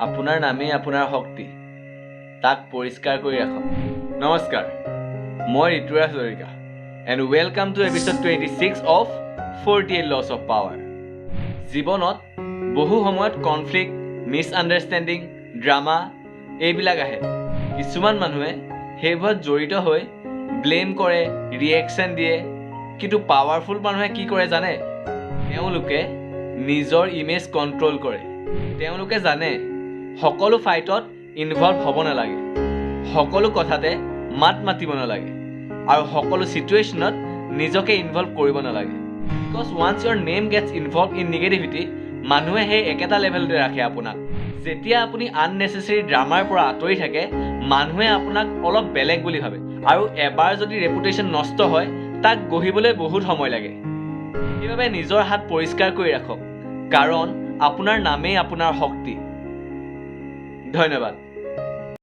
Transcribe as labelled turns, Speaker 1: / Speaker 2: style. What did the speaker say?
Speaker 1: আপোনাৰ নামেই আপোনাৰ শক্তি, তাক পৰিষ্কাৰ কৰি ৰাখক। নমস্কাৰ, মই Rituraj Hazarika and welcome to episode 26 of 48 Laws of Power। জীৱনত বহু সময়ত কনফ্লিক্ট, মিছআণ্ডাৰষ্টেণ্ডিং, ড্ৰামা এইবিলাক আহে। কিছুমান মানুহে সেইবোৰত জড়িত হৈ ব্লেম কৰে, ৰিয়েকশ্যন দিয়ে। কিন্তু পাৱাৰফুল মানুহে কি কৰে জানে? তেওঁলোকে নিজৰ ইমেজ কণ্ট্ৰল কৰে। তেওঁলোকে জানে সকলো ফাইটত ইনভলভ হ'ব নালাগে, সকলো কথাতে মাত মাতিব নালাগে আৰু সকলো চিটুৱেশ্যনত নিজকে ইনভলভ কৰিব নালাগে। Because once your name gets involved in negativity, মানুহে সেই একেটা লেভেলতে ৰাখে আপোনাক। যেতিয়া আপুনি আননেচেচেৰী ড্ৰামাৰ পৰা আঁতৰি থাকে, মানুহে আপোনাক অলপ বেলেগ বুলি ভাবে আৰু এবাৰ যদি ৰেপুটেশ্যন নষ্ট হয়, তাক গঢ়িবলৈ বহুত সময় লাগে। সেইবাবে নিজৰ হাত পৰিষ্কাৰ কৰি ৰাখক, কাৰণ আপোনাৰ নামেই আপোনাৰ শক্তি। ধন্যবাদ।